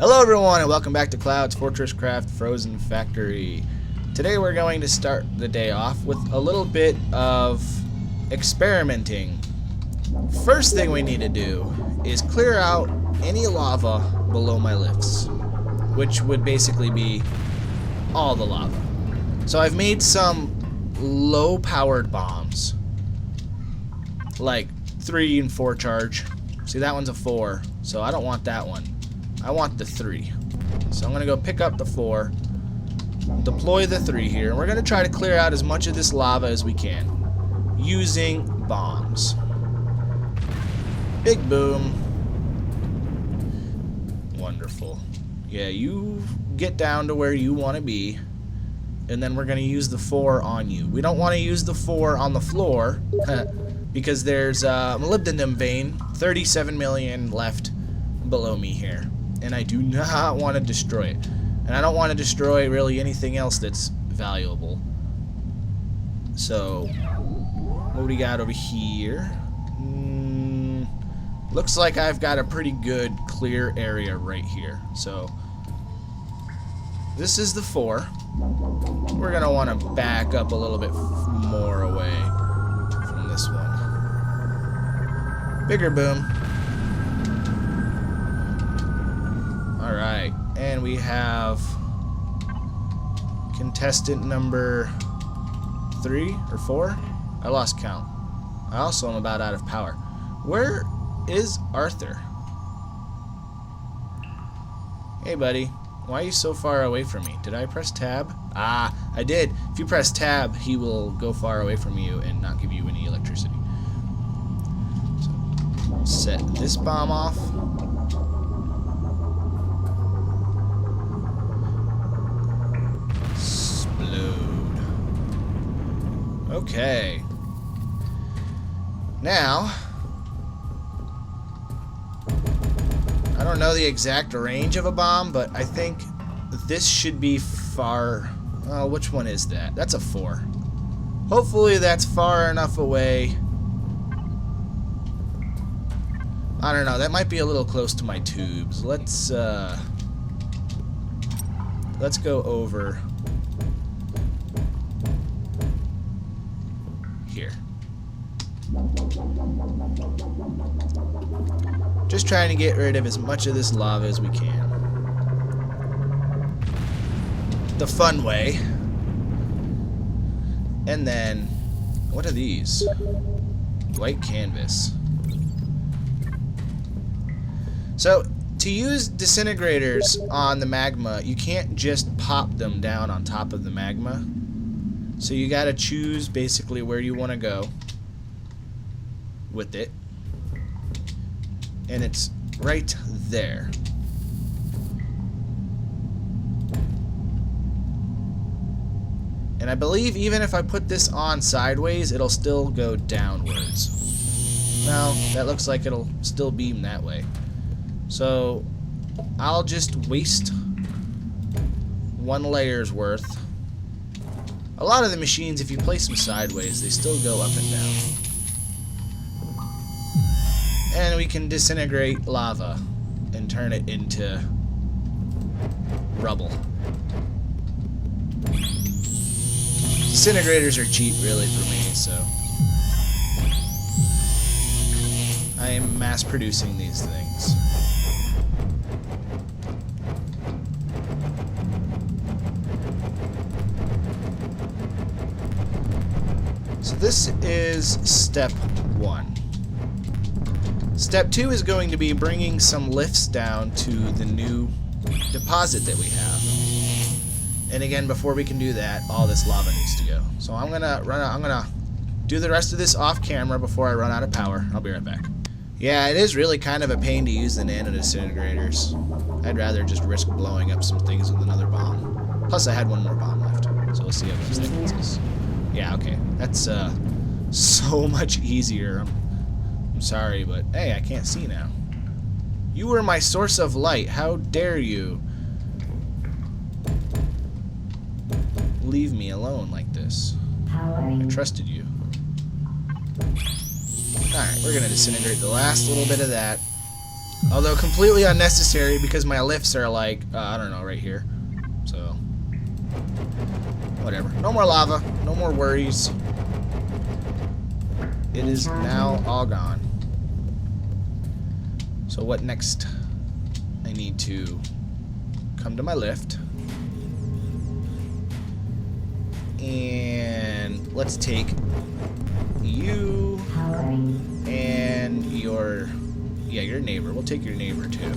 Hello everyone and welcome back to Cloud's Fortresscraft Frozen Factory. Today we're going to start the day off with a little bit of experimenting. First thing we need to do is clear out any lava below my lifts, which would basically be all the lava. So I've made some low powered bombs, like 3 and 4 charge. See, that one's a 4, so I don't want that one. I want the 3. So I'm going to go pick up the 4, deploy the 3 here, and we're going to try to clear out as much of this lava as we can using bombs. Big boom. Wonderful. Yeah, you get down to where you want to be, and then we're going to use the 4 on you. We don't want to use the 4 on the floor because there's a molybdenum vein, 37 million left below me here. And I do not want to destroy it. And I don't want to destroy really anything else that's valuable. So, what do we got over here? Looks like I've got a pretty good clear area right here. So, this is the 4. We're going to want to back up a little bit more away from this one. Bigger boom. Alright, and we have contestant number 3 or 4? I lost count. I also am about out of power. Where is Arthur? Hey buddy, why are you so far away from me? Did I press tab? Ah, I did. If you press tab, he will go far away from you and not give you any electricity. So, set this bomb off. Okay. Now, I don't know the exact range of a bomb, but I think this should be far... Oh, which one is that? That's a 4. Hopefully that's far enough away. I don't know. That might be a little close to my tubes. Let's go over... here. Just trying to get rid of as much of this lava as we can. The fun way. And then, what are these? White canvas. So, to use disintegrators on the magma, you can't just pop them down on top of the magma. So you gotta choose basically where you want to go with it. And it's right there. And I believe even if I put this on sideways, it'll still go downwards. No, that looks like it'll still beam that way. So I'll just waste 1 layer's worth. A lot of the machines, if you place them sideways, they still go up and down. And we can disintegrate lava and turn it into rubble. Disintegrators are cheap, really, for me, so I am mass producing these things. So this is step 1. Step 2 is going to be bringing some lifts down to the new deposit that we have. And again, before we can do that, all this lava needs to go. So I'm gonna do the rest of this off camera before I run out of power. I'll be right back. Yeah, it is really kind of a pain to use the nano disintegrators. I'd rather just risk blowing up some things with another bomb. Plus I had 1 more bomb left. So we'll see how those things. Yeah, okay. That's so much easier. I'm sorry, but hey, I can't see now. You were my source of light. How dare you leave me alone like this? I trusted you. Alright, we're gonna disintegrate the last little bit of that. Although completely unnecessary because my lifts are like, I don't know, right here. So, whatever. No more lava. No more worries. It is now all gone. So what next? I need to come to my lift. And let's take you and your neighbor. We'll take your neighbor too.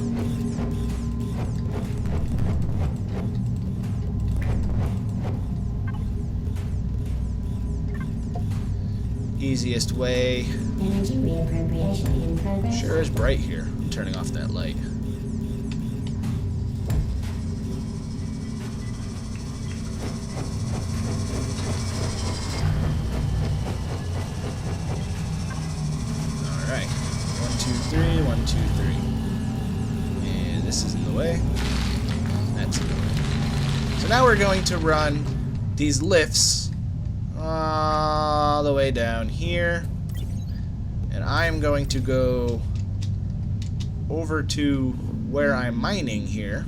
Easiest way. Energy reappropriation in progress. Sure is bright here. I'm turning off that light. Alright. 1, 2, 3, 1, 2, 3. And this is in the way. That's in the way. So now we're going to run these lifts all the way down here, and I'm going to go over to where I'm mining here,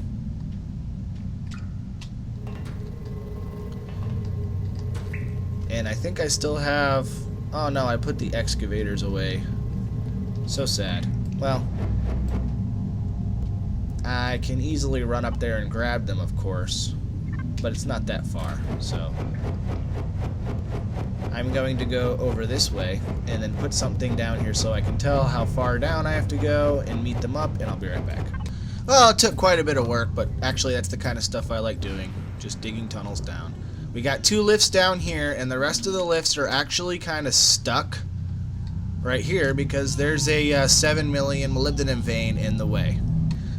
and I think I still have, oh no, I put the excavators away. So sad. Well, I can easily run up there and grab them, of course, but it's not that far, so I'm going to go over this way and then put something down here so I can tell how far down I have to go and meet them up, and I'll be right back. Well, it took quite a bit of work, but actually that's the kind of stuff I like doing, just digging tunnels down. We got 2 lifts down here, and the rest of the lifts are actually kind of stuck right here because there's a 7 million molybdenum vein in the way.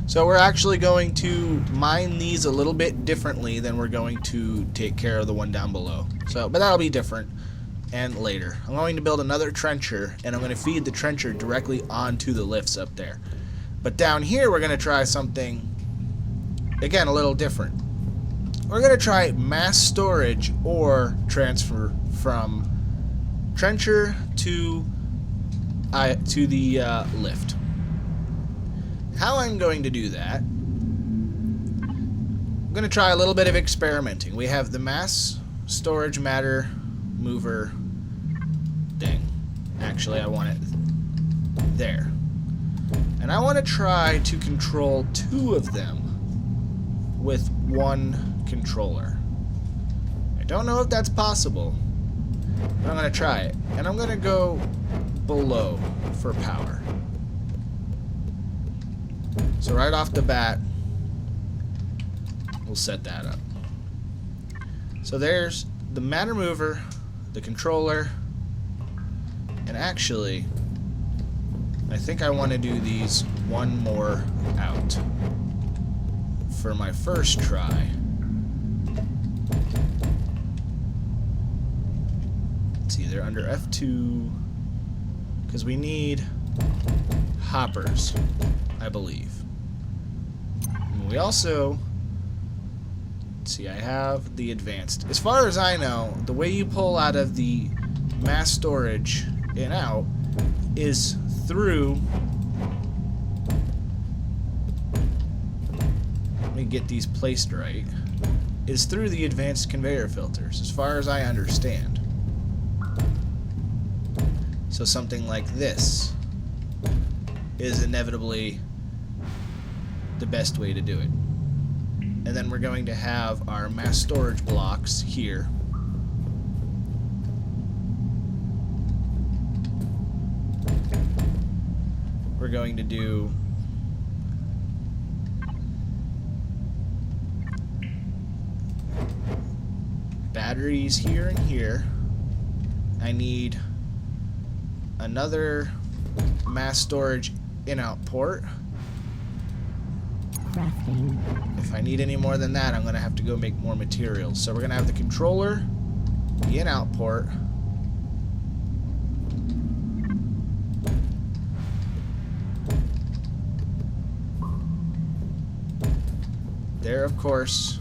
So we're actually going to mine these a little bit differently than we're going to take care of the one down below. So, but that'll be different and later. I'm going to build another trencher, and I'm going to feed the trencher directly onto the lifts up there. But down here we're going to try something, again, a little different. We're going to try mass storage or transfer from trencher to the lift. How I'm going to do that, I'm going to try a little bit of experimenting. We have the mass storage matter mover thing. Actually, I want it there. And I want to try to control 2 of them with 1 controller. I don't know if that's possible, but I'm going to try it. And I'm going to go below for power. So right off the bat, we'll set that up. So there's the matter mover, the controller, and actually, I think I want to do these 1 more out for my first try. Let's see, they're under F2, because we need hoppers, I believe. And we also, let's see, I have the advanced. As far as I know, the way you pull out of the mass storage and out is through, let me get these placed right, is through the advanced conveyor filters, as far as I understand. So something like this is inevitably the best way to do it. And then we're going to have our mass storage blocks here. We're going to do batteries here and here. I need another mass storage in-out port. Crafting. If I need any more than that, I'm going to have to go make more materials. So we're going to have the controller, the in-out port, they're of course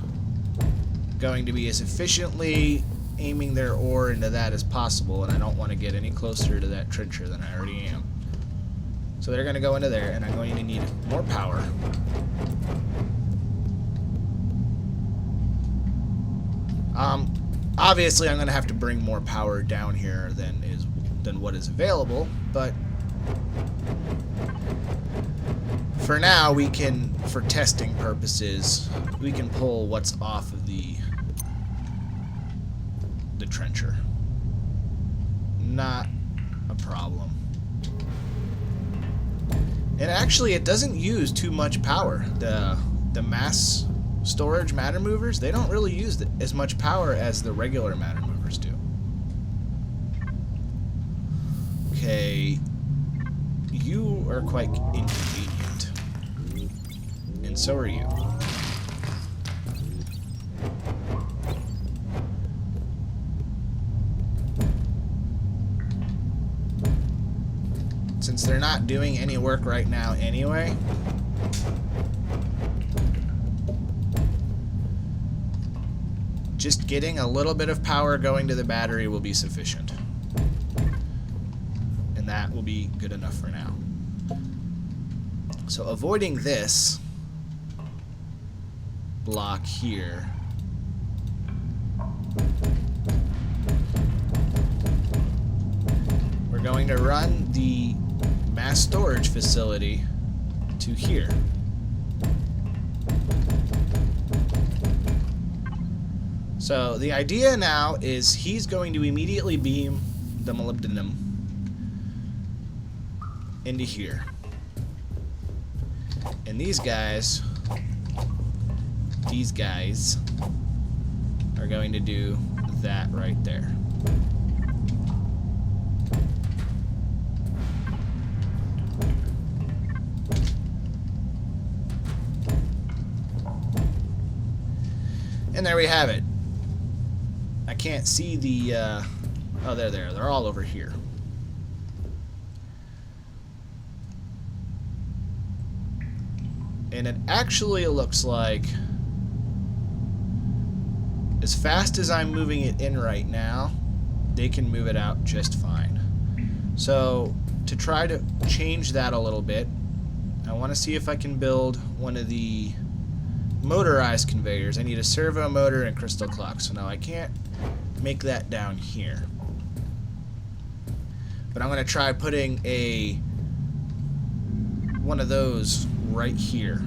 going to be as efficiently aiming their ore into that as possible, and I don't want to get any closer to that trencher than I already am. So they're going to go into there, and I'm going to need more power. Obviously, I'm going to have to bring more power down here than what is available, but for now, we can, for testing purposes, we can pull what's off of the trencher. Not a problem. And actually, it doesn't use too much power. The mass storage matter movers, they don't really use as much power as the regular matter movers do. Okay, you are quite inconvenient, and so are you. Since they're not doing any work right now anyway, just getting a little bit of power going to the battery will be sufficient. And that will be good enough for now. So avoiding this block here, we're going to run the mass storage facility to here. So the idea now is he's going to immediately beam the molybdenum into here. And these guys are going to do that right there. And there we have it. I can't see the, oh, they're there. They're all over here. And it actually looks like, as fast as I'm moving it in right now, they can move it out just fine. So, to try to change that a little bit, I want to see if I can build one of the motorized conveyors. I need a servo motor and crystal clock. So now I can't make that down here. But I'm going to try putting one of those right here.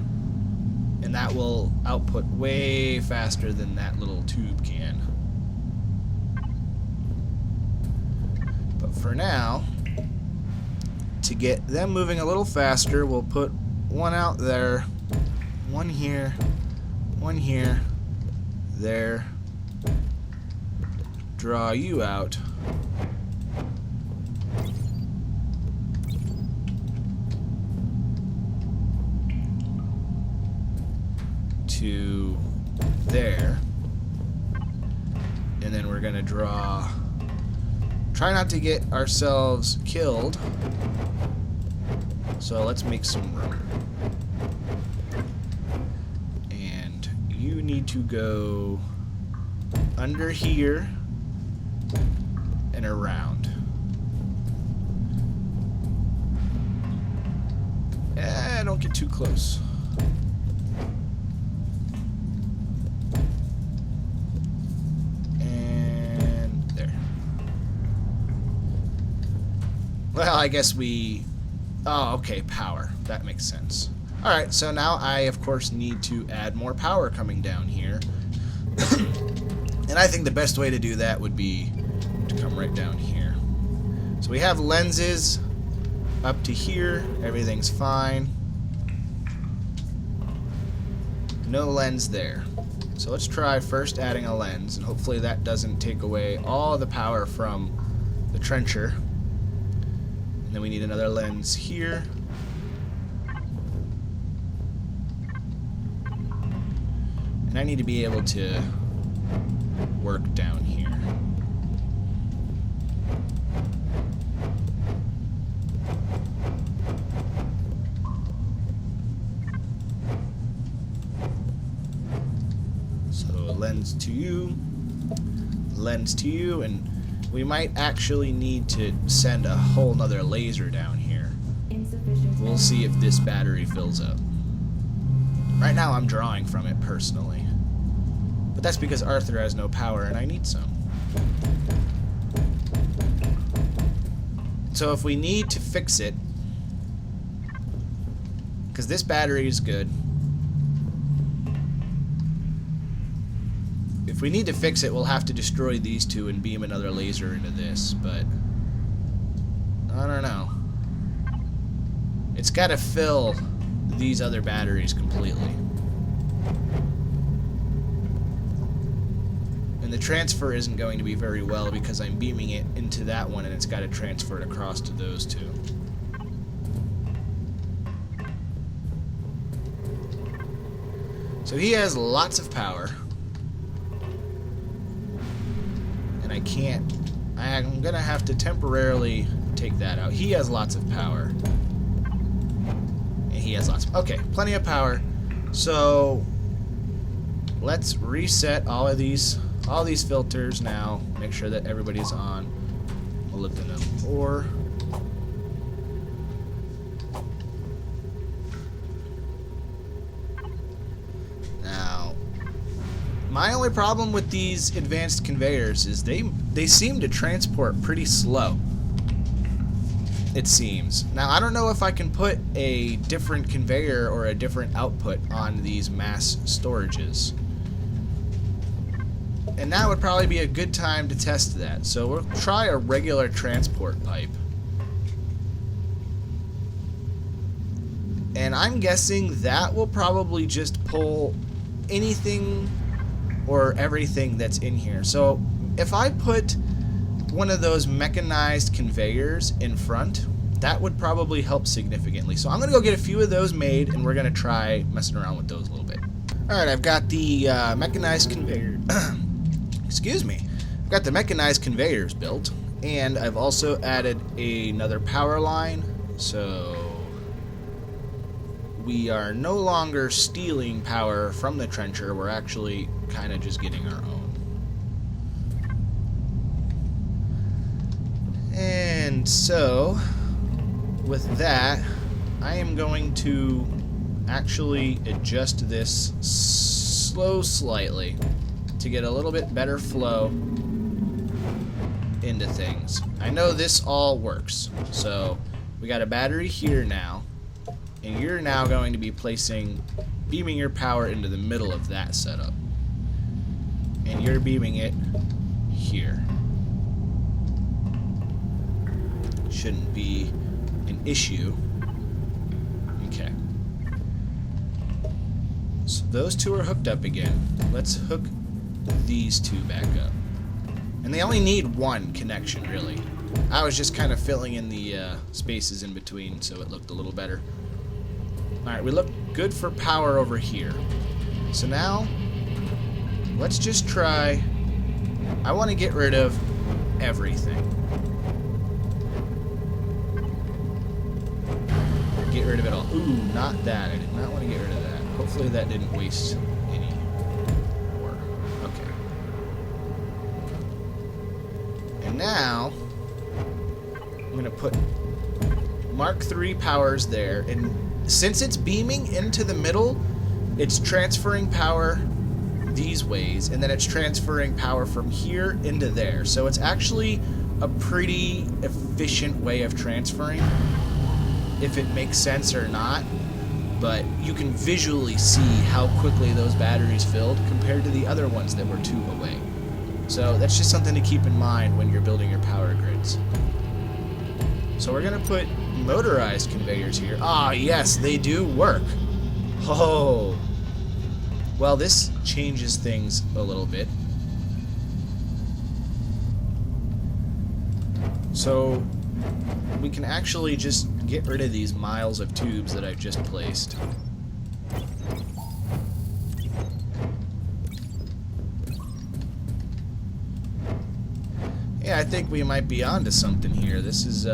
And that will output way faster than that little tube can. But for now, to get them moving a little faster, we'll put one out there, one here, there. Draw you out. To there. And then we're gonna try not to get ourselves killed. So let's make some room. And you need to go under here and around. Don't get too close. And there. Well, I guess oh, okay, power. That makes sense. Alright, so now I, of course, need to add more power coming down here. And I think the best way to do that would be to come right down here. So we have lenses up to here. Everything's fine. No lens there. So let's try first adding a lens, and hopefully that doesn't take away all the power from the trencher. And then we need another lens here. And I need to be able to work down here. So lens to you, and we might actually need to send a whole nother laser down here. Insufficient We'll see if this battery fills up. Right now I'm drawing from it personally. But that's because Arthur has no power and I need some. So if we need to fix it, because this battery is good. If we need to fix it, we'll have to destroy these two and beam another laser into this, but I don't know. It's got to fill these other batteries completely. And the transfer isn't going to be very well because I'm beaming it into that one and it's got to transfer it across to those two. So he has lots of power. And I'm going to have to temporarily take that out. He has lots of power. And he has lots of... Okay, plenty of power. So let's reset all these filters now. Make sure that everybody's on molybdenum ore. Now, my only problem with these advanced conveyors is they seem to transport pretty slow. It seems. Now, I don't know if I can put a different conveyor or a different output on these mass storages. And now would probably be a good time to test that. So we'll try a regular transport pipe. And I'm guessing that will probably just pull anything or everything that's in here. So if I put one of those mechanized conveyors in front, that would probably help significantly. So I'm going to go get a few of those made, and we're going to try messing around with those a little bit. Alright, I've got the mechanized conveyor... Excuse me. I've got the mechanized conveyors built, and I've also added another power line, so we are no longer stealing power from the trencher. We're actually kind of just getting our own. And so, with that, I am going to actually adjust this slightly to get a little bit better flow into things. I know this all works. So, we got a battery here now, and you're now going to be beaming your power into the middle of that setup. And you're beaming it here. Shouldn't be an issue. Okay. So those two are hooked up again. Let's hook these two back up. And they only need one connection, really. I was just kind of filling in the spaces in between so it looked a little better. Alright, we look good for power over here. So now, let's just try... I want to get rid of everything. Get rid of it all. Ooh, not that. I did not want to get rid of that. Hopefully that didn't waste any ore. Okay. And now, I'm going to put Mark III powers there. And since it's beaming into the middle, it's transferring power these ways. And then it's transferring power from here into there. So it's actually a pretty efficient way of transferring, if it makes sense or not, but you can visually see how quickly those batteries filled compared to the other ones that were two away. So that's just something to keep in mind when you're building your power grids. So we're going to put motorized conveyors here. Ah, yes, they do work. Oh. Well, this changes things a little bit. So we can actually just get rid of these miles of tubes that I've just placed. Yeah, I think we might be onto something here. This is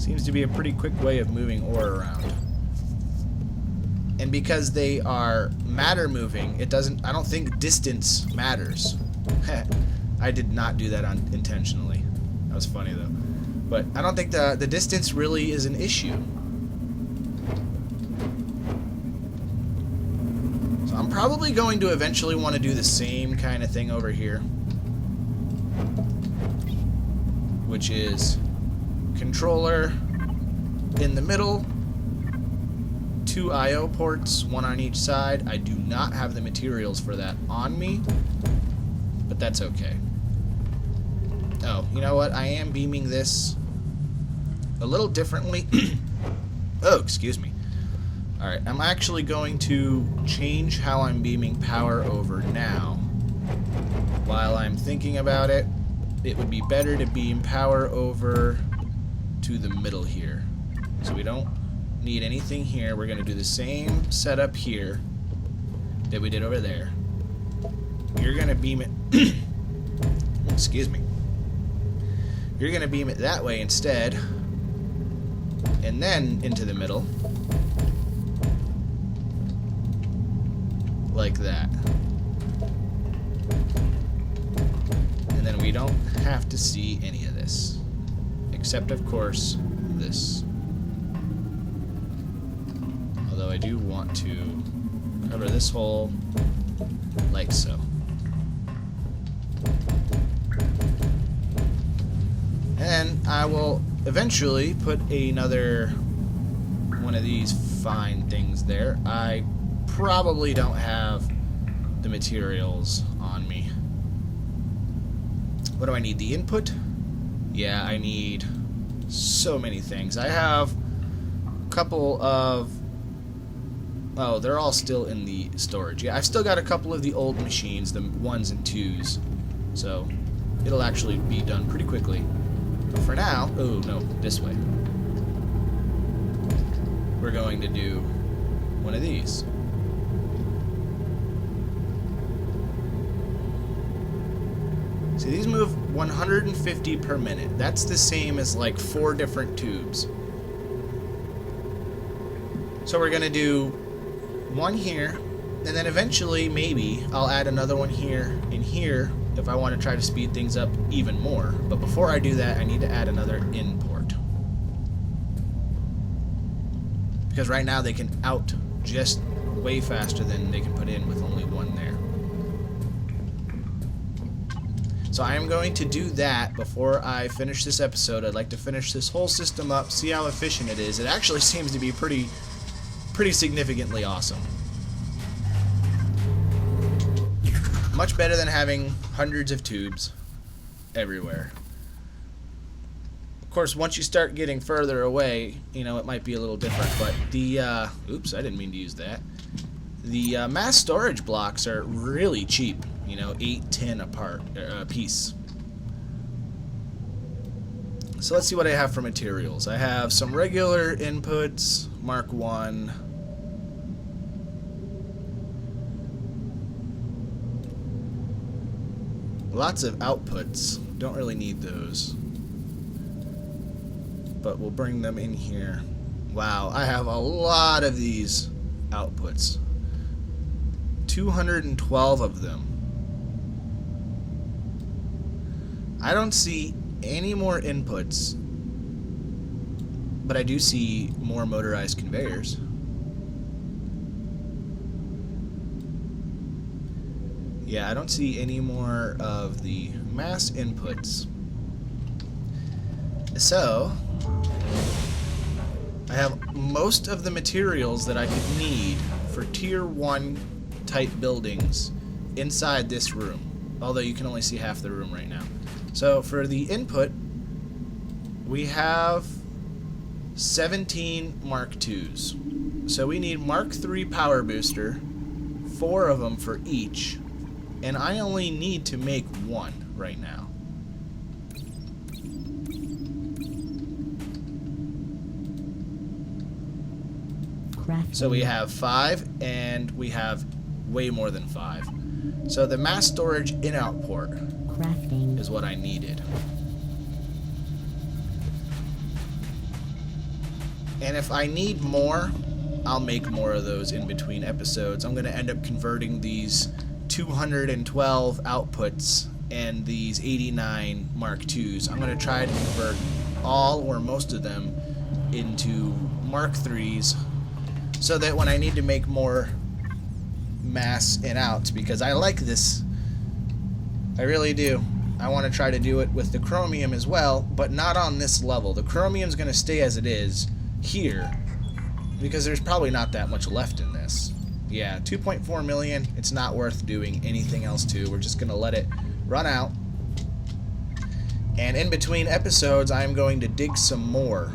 seems to be a pretty quick way of moving ore around. And because they are matter moving, it doesn't, I don't think distance matters. I did not do that intentionally. That was funny though. But I don't think the distance really is an issue. So I'm probably going to eventually want to do the same kind of thing over here. Which is controller in the middle, 2 I/O ports, 1 on each side. I do not have the materials for that on me, but that's okay. Oh, you know what? I am beaming this a little differently. Oh, excuse me. Alright, I'm actually going to change how I'm beaming power over now. While I'm thinking about it, it would be better to beam power over to the middle here. So we don't need anything here. We're going to do the same setup here that we did over there. You're going to beam it... Excuse me. You're going to beam it that way instead, and then into the middle, like that. And then we don't have to see any of this, except of course this. Although I do want to cover this hole like so. And I will eventually put another one of these fine things there. I probably don't have the materials on me. What do I need? The input? Yeah, I need so many things. I have a couple of... Oh, they're all still in the storage. Yeah, I've still got a couple of the old machines, the 1s and 2s. So it'll actually be done pretty quickly. But for now, oh no, this way. We're going to do one of these. See, these move 150 per minute. That's the same as like 4 different tubes. So we're going to do one here, and then eventually, maybe, I'll add another one here and here if I want to try to speed things up even more. But before I do that, I need to add another in port. Because right now they can out just way faster than they can put in with only one there. So I am going to do that before I finish this episode. I'd like to finish this whole system up, see how efficient it is. It actually seems to be pretty significantly awesome. Much better than having hundreds of tubes everywhere. Of course, once you start getting further away, you know, it might be a little different, but the, oops, I didn't mean to use that. The mass storage blocks are really cheap, you know, 8, 10 a piece. So let's see what I have for materials. I have some regular inputs, Mark 1. Lots of outputs. Don't really need those. But we'll bring them in here. Wow, I have a lot of these outputs. 212 of them. I don't see any more inputs, but I do see more motorized conveyors. Yeah, I don't see any more of the mass inputs. So, I have most of the materials that I could need for Tier 1 type buildings inside this room. Although you can only see half the room right now. So, for the input, we have 17 Mark IIs. So we need Mark III power booster, 4 of them for each. And I only need to make 1 right now. So we have 5, and we have way more than 5. So the mass storage in-out port is what I needed. And if I need more, I'll make more of those in between episodes. I'm going to end up converting these 212 outputs and these 89 Mark IIs. I'm going to try to convert all or most of them into Mark IIIs so that when I need to make more mass in outs, because I like this, I really do. I want to try to do it with the chromium as well, but not on this level. The chromium's going to stay as it is here because there's probably not that much left in this. Yeah, 2.4 million, it's not worth doing anything else to. We're just going to let it run out. And in between episodes, I'm going to dig some more.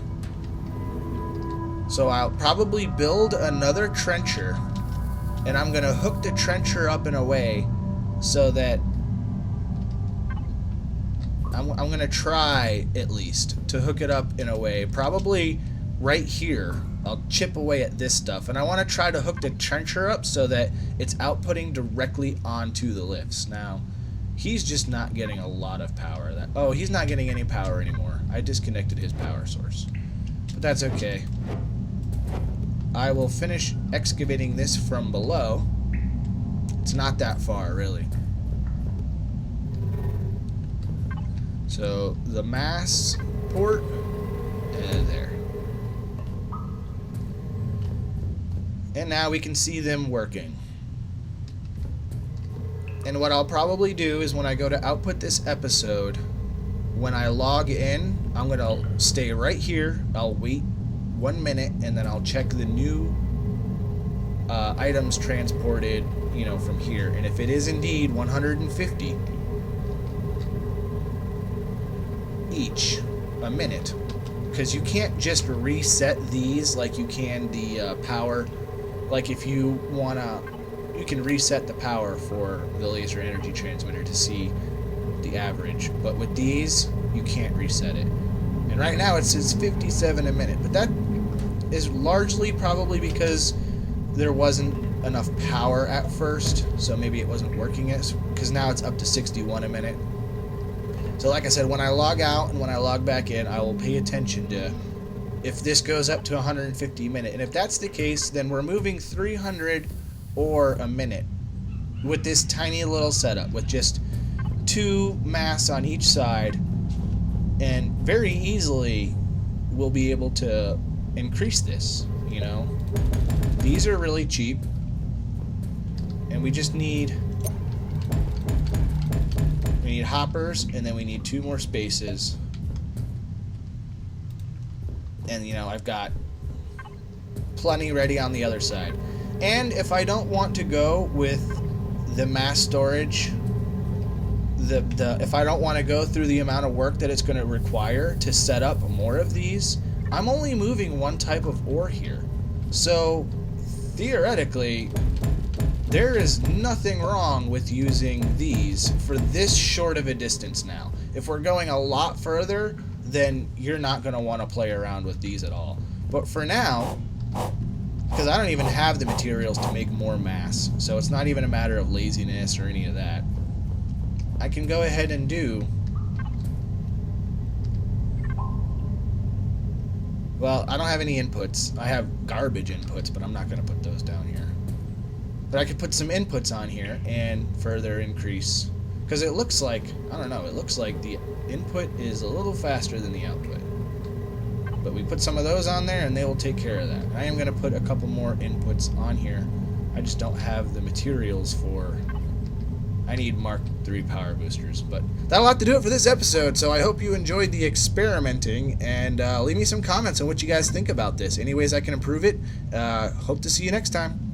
So I'll probably build another trencher, and I'm going to hook the trencher up in a way so that I'm going to try, at least, to hook it up in a way. Probably right here, I'll chip away at this stuff. And I want to try to hook the trencher up so that it's outputting directly onto the lifts. Now, he's just not getting a lot of power. Oh, he's not getting any power anymore. I disconnected his power source. But that's okay. I will finish excavating this from below. It's not that far, really. So the mass port, and there. And now we can see them working. And what I'll probably do is when I go to output this episode, when I log in, I'm going to stay right here. I'll wait 1 minute, and then I'll check the new items transported, from here. And if it is indeed 150 each a minute, because you can't just reset these like you can the power. Like if you wanna, you can reset the power for the laser energy transmitter to see the average, but with these you can't reset it. And right now it says 57 a minute, but that is largely probably because there wasn't enough power at first, so maybe it wasn't working as, because now it's up to 61 a minute. So like I said, when I log out and when I log back in, I will pay attention to if this goes up to 150 a minute. And if that's the case, then we're moving 300 ore a minute with this tiny little setup with just 2 mass on each side, and very easily we'll be able to increase this, These are really cheap, and we just need hoppers, and then we need 2 more spaces. And I've got plenty ready on the other side. And if I don't want to go with the mass storage, if I don't want to go through the amount of work that it's going to require to set up more of these, I'm only moving 1 type of ore here. So theoretically, there is nothing wrong with using these for this short of a distance now. If we're going a lot further, then you're not going to want to play around with these at all. But for now, because I don't even have the materials to make more mass, so it's not even a matter of laziness or any of that, I can go ahead and do... Well, I don't have any inputs. I have garbage inputs, but I'm not going to put those down here. But I could put some inputs on here and further increase. Because it looks like, I don't know, it looks like the input is a little faster than the output. But we put some of those on there and they will take care of that. I am going to put a couple more inputs on here. I just don't have the materials for... I need Mark III power boosters. But that'll have to do it for this episode, so I hope you enjoyed the experimenting, and leave me some comments on what you guys think about this. Any ways I can improve it. Hope to see you next time.